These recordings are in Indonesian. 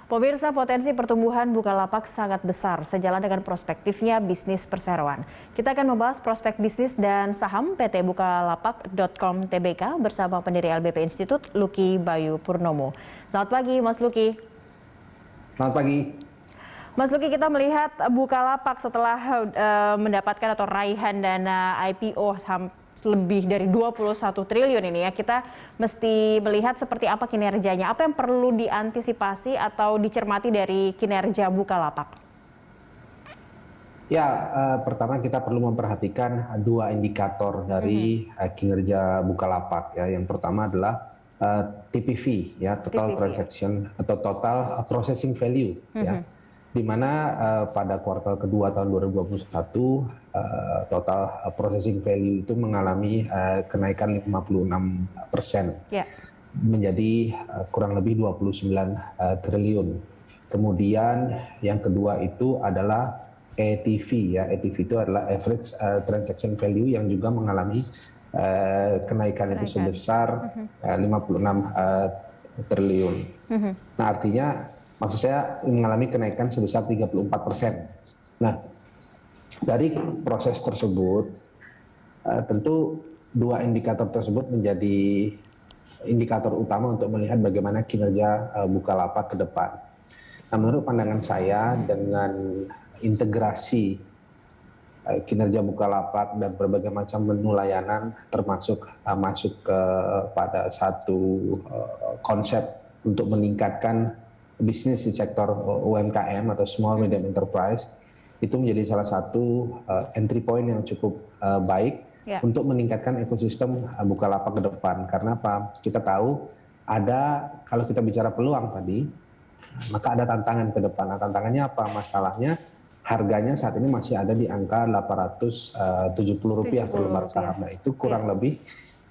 Pemirsa, potensi pertumbuhan Bukalapak sangat besar sejalan dengan prospektifnya bisnis perseroan. Kita akan membahas prospek bisnis dan saham PT Bukalapak.com Tbk bersama pendiri LBP Institute, Lucky Bayu Purnomo. Selamat pagi, Mas Lucky. Selamat pagi. Mas Lucky, kita melihat Bukalapak setelah mendapatkan atau raihan dana IPO lebih dari 21 triliun ini ya, kita mesti melihat seperti apa kinerjanya. Apa yang perlu diantisipasi atau dicermati dari kinerja Bukalapak? Ya, pertama kita perlu memperhatikan dua indikator dari kinerja Bukalapak ya. Yang pertama adalah TPV ya, total transaction atau total processing value ya. Di mana pada kuartal kedua tahun 2021 total processing value itu mengalami kenaikan 56% menjadi kurang lebih 29 triliun. Kemudian yang kedua itu adalah ATV ya, ATV itu adalah average transaction value yang juga mengalami kenaikan itu sebesar 56 triliun. Nah, artinya maksud saya mengalami kenaikan sebesar 34%. Nah, dari proses tersebut, tentu dua indikator tersebut menjadi indikator utama untuk melihat bagaimana kinerja Bukalapak ke depan. Nah, menurut pandangan saya dengan integrasi kinerja Bukalapak dan berbagai macam menu layanan termasuk masuk pada satu konsep untuk meningkatkan bisnis di sektor UMKM atau Small Medium Enterprise itu menjadi salah satu entry point yang cukup baik untuk meningkatkan ekosistem Bukalapak ke depan. Karena apa? Kita tahu ada, kalau kita bicara peluang tadi, maka ada tantangan ke depan. Nah, tantangannya apa? Masalahnya harganya saat ini masih ada di angka Rp870 per lembar saham. Nah, itu kurang lebih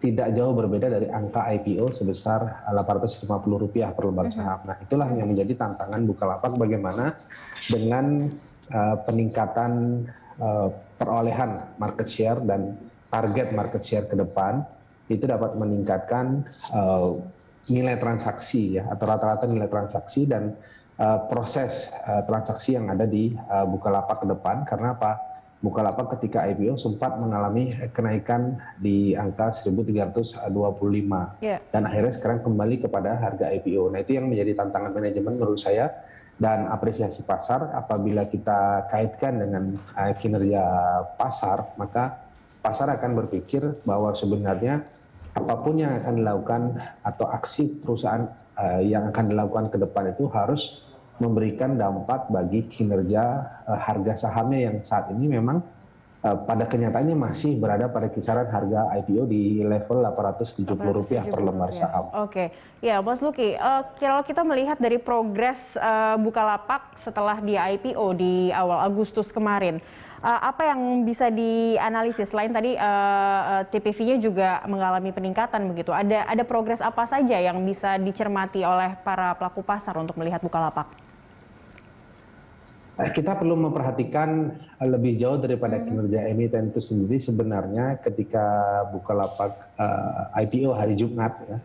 tidak jauh berbeda dari angka IPO sebesar Rp850 per lembar saham. Nah, itulah yang menjadi tantangan Bukalapak, bagaimana dengan peningkatan perolehan market share dan target market share ke depan itu dapat meningkatkan nilai transaksi ya, atau rata-rata nilai transaksi dan proses transaksi yang ada di Bukalapak ke depan. Karena apa? Bukalapak ketika IPO sempat mengalami kenaikan di angka 1.325 dan akhirnya sekarang kembali kepada harga IPO. Nah, itu yang menjadi tantangan manajemen menurut saya dan apresiasi pasar. Apabila kita kaitkan dengan kinerja pasar, maka pasar akan berpikir bahwa sebenarnya apapun yang akan dilakukan atau aksi perusahaan yang akan dilakukan ke depan itu harus memberikan dampak bagi kinerja harga sahamnya yang saat ini memang pada kenyataannya masih berada pada kisaran harga IPO di level Rp870 per lembar saham. Oke, ya Mas Lucky, kalau kita melihat dari progres Bukalapak setelah di IPO di awal Agustus kemarin, apa yang bisa dianalisis selain tadi TPV-nya juga mengalami peningkatan begitu? Ada progres apa saja yang bisa dicermati oleh para pelaku pasar untuk melihat Bukalapak? Kita perlu memperhatikan lebih jauh daripada kinerja emiten itu sendiri. Sebenarnya ketika Bukalapak IPO hari Jumat ya,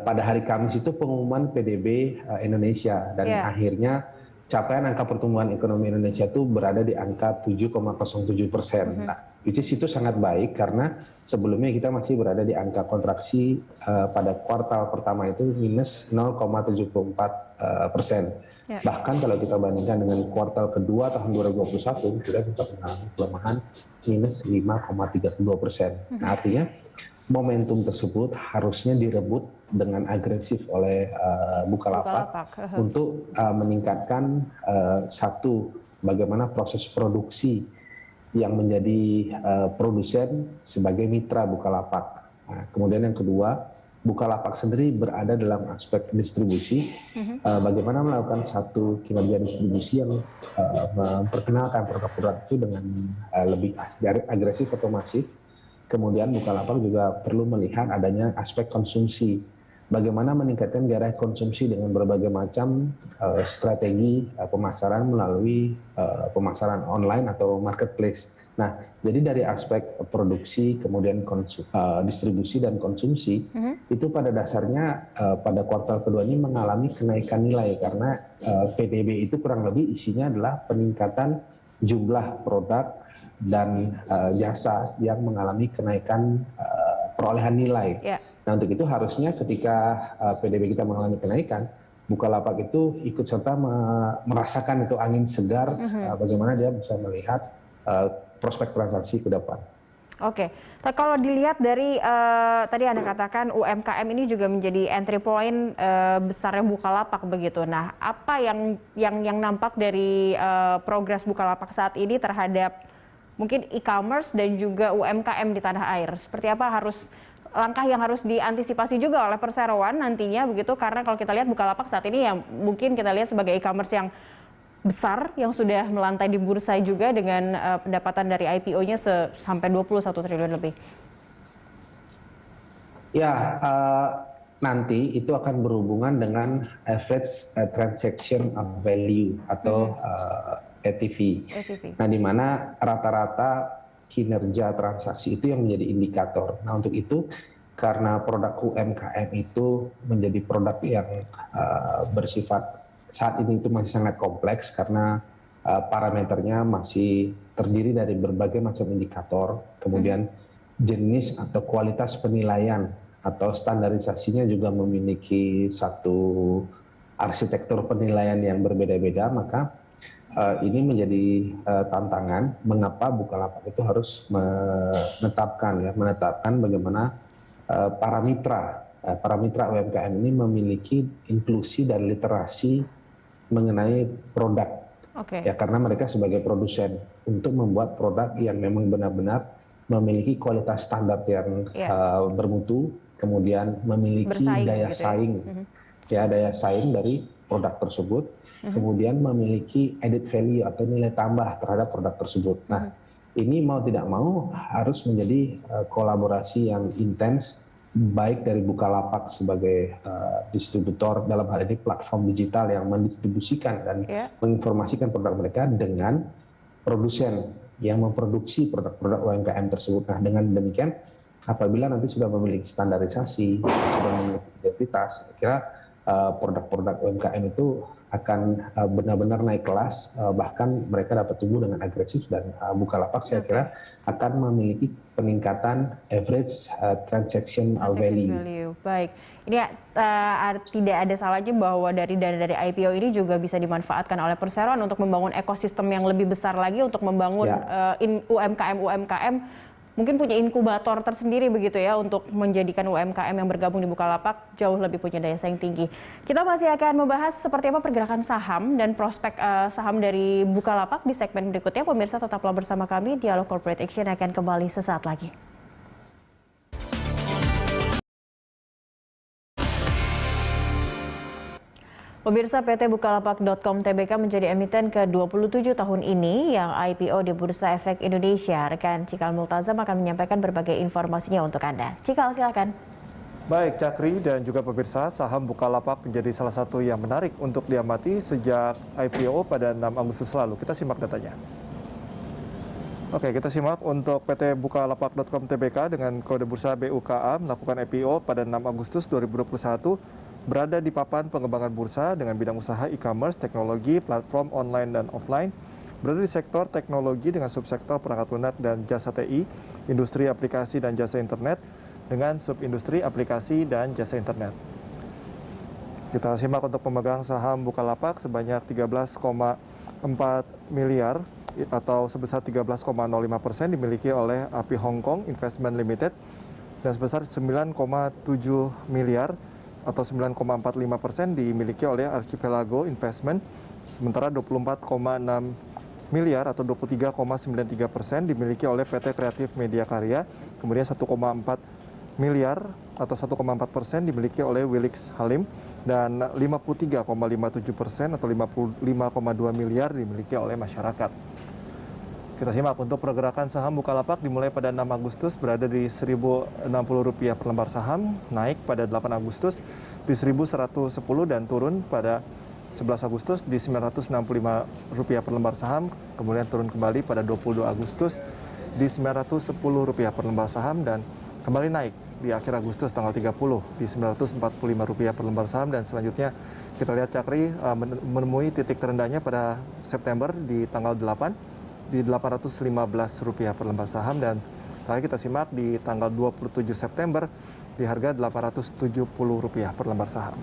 pada hari Kamis itu pengumuman PDB Indonesia dan akhirnya capaian angka pertumbuhan ekonomi Indonesia itu berada di angka 7,07%. Nah, itu sangat baik karena sebelumnya kita masih berada di angka kontraksi pada kuartal pertama itu minus 0,74%. Bahkan kalau kita bandingkan dengan kuartal kedua tahun 2021 sudah sempat mengalami pelemahan minus 5,32%. Nah, artinya momentum tersebut harusnya direbut dengan agresif oleh Bukalapak untuk meningkatkan satu, bagaimana proses produksi yang menjadi produsen sebagai mitra Bukalapak. Nah, kemudian yang kedua, Bukalapak sendiri berada dalam aspek distribusi, bagaimana melakukan satu kinerja distribusi yang memperkenalkan produk-produk itu dengan lebih agresif atau masif. Kemudian Bukalapak juga perlu melihat adanya aspek konsumsi, bagaimana meningkatkan gairah konsumsi dengan berbagai macam strategi pemasaran melalui pemasaran online atau marketplace. Nah, jadi dari aspek produksi, kemudian distribusi dan konsumsi, itu pada dasarnya pada kuartal kedua ini mengalami kenaikan nilai karena PDB itu kurang lebih isinya adalah peningkatan jumlah produk dan jasa yang mengalami kenaikan perolehan nilai. Yeah. Nah, untuk itu harusnya ketika PDB kita mengalami kenaikan, Bukalapak itu ikut serta merasakan itu angin segar, bagaimana dia bisa melihat prospek transaksi ke depan. Oke, kalau dilihat dari tadi Anda katakan UMKM ini juga menjadi entry point besarnya Bukalapak begitu. Nah, apa yang nampak dari progres Bukalapak saat ini terhadap mungkin e-commerce dan juga UMKM di tanah air? Seperti apa langkah yang harus diantisipasi juga oleh perseroan nantinya begitu, karena kalau kita lihat Bukalapak saat ini yang mungkin kita lihat sebagai e-commerce yang besar yang sudah melantai di bursa juga dengan pendapatan dari IPO-nya sampai 21 triliun lebih. Ya, nanti itu akan berhubungan dengan average transaction value atau ATV. Nah, di mana rata-rata kinerja transaksi itu yang menjadi indikator. Nah, untuk itu karena produk UMKM itu menjadi produk yang bersifat saat ini itu masih sangat kompleks karena parameternya masih terdiri dari berbagai macam indikator, kemudian jenis atau kualitas penilaian atau standarisasinya juga memiliki satu arsitektur penilaian yang berbeda-beda, maka ini menjadi tantangan mengapa Bukalapak itu harus menetapkan bagaimana para mitra UMKM ini memiliki inklusi dan literasi mengenai produk, ya karena mereka sebagai produsen untuk membuat produk yang memang benar-benar memiliki kualitas standar yang bermutu, kemudian memiliki daya saing, daya saing dari produk tersebut, kemudian memiliki added value atau nilai tambah terhadap produk tersebut. Nah, ini mau tidak mau harus menjadi kolaborasi yang intens, baik dari Bukalapak sebagai distributor dalam hal ini platform digital yang mendistribusikan dan menginformasikan produk mereka dengan produsen yang memproduksi produk-produk UMKM tersebut. Nah, dengan demikian apabila nanti sudah memiliki standarisasi, sudah memiliki identitas, saya kira produk-produk UMKM itu akan benar-benar naik kelas, bahkan mereka dapat tumbuh dengan agresif, dan Bukalapak saya kira akan memiliki peningkatan average transaction value. Baik, ini tidak ada salahnya bahwa dari dana dari IPO ini juga bisa dimanfaatkan oleh perseroan untuk membangun ekosistem yang lebih besar lagi untuk membangun UMKM mungkin punya inkubator tersendiri begitu ya untuk menjadikan UMKM yang bergabung di Bukalapak jauh lebih punya daya saing tinggi. Kita masih akan membahas seperti apa pergerakan saham dan prospek saham dari Bukalapak di segmen berikutnya. Pemirsa tetaplah bersama kami, Dialog Corporate Action akan kembali sesaat lagi. Pemirsa, PT Bukalapak.com Tbk menjadi emiten ke-27 tahun ini yang IPO di Bursa Efek Indonesia. Rekan Cikal Multazam akan menyampaikan berbagai informasinya untuk Anda. Cikal, silakan. Baik, Cakri dan juga pemirsa, saham Bukalapak menjadi salah satu yang menarik untuk diamati sejak IPO pada 6 Agustus lalu. Kita simak datanya. Oke, kita simak untuk PT Bukalapak.com Tbk dengan kode bursa BUKA melakukan IPO pada 6 Agustus 2021. Berada di papan pengembangan bursa dengan bidang usaha e-commerce, teknologi, platform online dan offline. Berada di sektor teknologi dengan subsektor perangkat lunak dan jasa TI, industri aplikasi dan jasa internet, dengan subindustri aplikasi dan jasa internet. Kita simak untuk pemegang saham Bukalapak sebanyak 13,4 miliar atau sebesar 13,05% dimiliki oleh API Hong Kong Investment Limited, dan sebesar 9,7 miliar atau 9,45% dimiliki oleh Archipelago Investment, sementara 24,6 miliar atau 23,93% dimiliki oleh PT Kreatif Media Karya, kemudian 1,4 miliar atau 1,4% dimiliki oleh Willix Halim, dan 53,57% atau 55,2 miliar dimiliki oleh masyarakat. Kita simak untuk pergerakan saham Bukalapak dimulai pada 6 Agustus berada di Rp1.060 per lembar saham, naik pada 8 Agustus di 1.110 dan turun pada 11 Agustus di Rp965 per lembar saham, kemudian turun kembali pada 22 Agustus di Rp910 per lembar saham, dan kembali naik di akhir Agustus tanggal 30 di Rp945 per lembar saham, dan selanjutnya kita lihat Cakri menemui titik terendahnya pada September di tanggal 8 di Rp815 per lembar saham, dan terakhir kita simak di tanggal 27 September di harga Rp870 per lembar saham.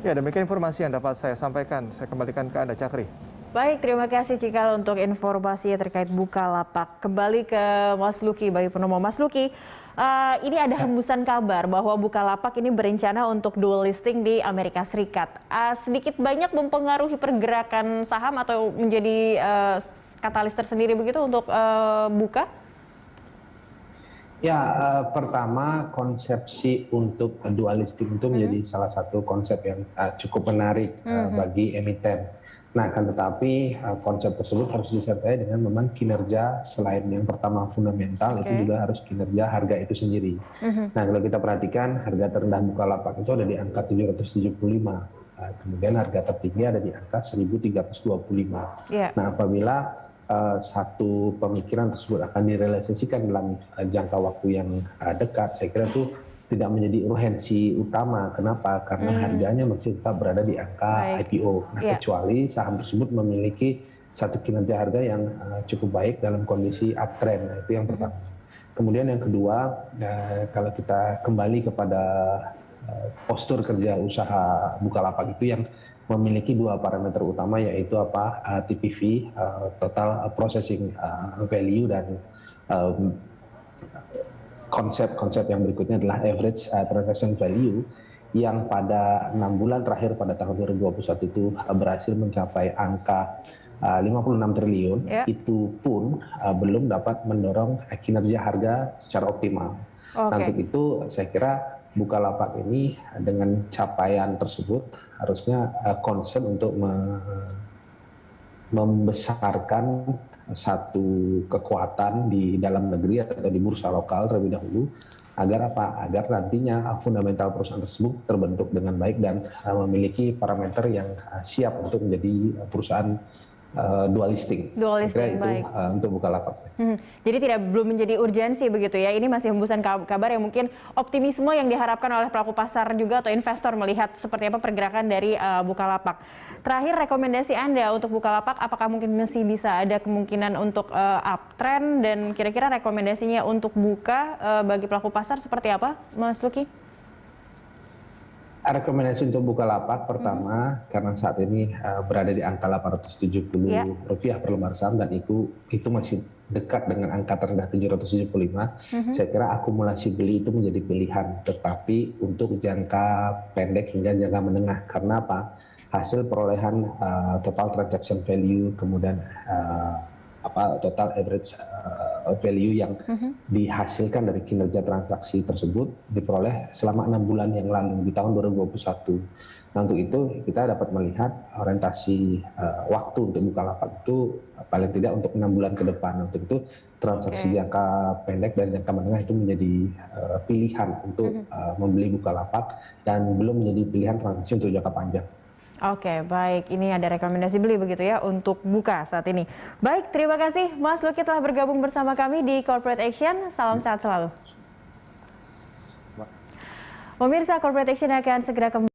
Ya, demikian informasi yang dapat saya sampaikan. Saya kembalikan ke Anda, Cakri. Baik, terima kasih Cikal untuk informasi terkait Bukalapak. Kembali ke Mas Luki, Bayu Purnomo. Mas Luki, ini ada hembusan kabar bahwa Bukalapak ini berencana untuk dual listing di Amerika Serikat. Sedikit banyak mempengaruhi pergerakan saham atau menjadi katalis tersendiri begitu untuk Buka? Ya, pertama konsepsi untuk dual listing itu menjadi salah satu konsep yang cukup menarik bagi emiten. Nah, kan tetapi konsep tersebut harus disertai dengan memang kinerja selain yang pertama fundamental, itu juga harus kinerja harga itu sendiri. Nah, kalau kita perhatikan harga terendah Bukalapak itu ada di angka 775. Kemudian harga tertinggi ada di angka 1325. Nah, apabila satu pemikiran tersebut akan direalisasikan dalam jangka waktu yang dekat, saya kira itu tidak menjadi urgensi utama. Kenapa? Karena harganya masih tetap berada di angka IPO. Nah, kecuali saham tersebut memiliki satu kinerja harga yang cukup baik dalam kondisi uptrend. Nah, itu yang pertama. Kemudian yang kedua, kalau kita kembali kepada postur kerja usaha Bukalapak itu yang memiliki dua parameter utama, yaitu TPV, total processing value, dan konsep yang berikutnya adalah average transaction value, yang pada 6 bulan terakhir pada tahun 2021 itu berhasil mencapai angka 56 triliun. Itu pun belum dapat mendorong kinerja harga secara optimal. Nah, untuk itu saya kira Bukalapak ini dengan capaian tersebut harusnya concern untuk membesarkan satu kekuatan di dalam negeri atau di bursa lokal terlebih dahulu, agar agar nantinya fundamental perusahaan tersebut terbentuk dengan baik dan memiliki parameter yang siap untuk menjadi perusahaan dual listing. Dual listing, baik. Untuk Bukalapak. Jadi belum menjadi urgensi begitu ya. Ini masih hembusan kabar yang mungkin optimisme yang diharapkan oleh pelaku pasar juga atau investor melihat seperti apa pergerakan dari Bukalapak. Terakhir, rekomendasi Anda untuk Bukalapak, apakah mungkin masih bisa ada kemungkinan untuk uptrend, dan kira-kira rekomendasinya untuk Buka bagi pelaku pasar seperti apa, Mas Luki? Rekomendasi untuk Bukalapak pertama, karena saat ini berada di angka Rp870 per lembar saham, dan itu masih dekat dengan angka terendah 775. Saya kira akumulasi beli itu menjadi pilihan, tetapi untuk jangka pendek hingga jangka menengah. Karena apa? Hasil perolehan total transaction value, kemudian total average value yang dihasilkan dari kinerja transaksi tersebut diperoleh selama 6 bulan yang lalu di tahun 2021. Nah, untuk itu kita dapat melihat orientasi waktu untuk Bukalapak itu paling tidak untuk 6 bulan ke depan. Untuk itu transaksi jangka pendek dan jangka menengah itu menjadi pilihan untuk membeli Bukalapak, dan belum menjadi pilihan transaksi untuk jangka panjang. Oke, baik. Ini ada rekomendasi beli begitu ya untuk Buka saat ini. Baik, terima kasih Mas Luki telah bergabung bersama kami di Corporate Action. Salam sehat selalu. Pemirsa, Corporate Action akan segera kembali.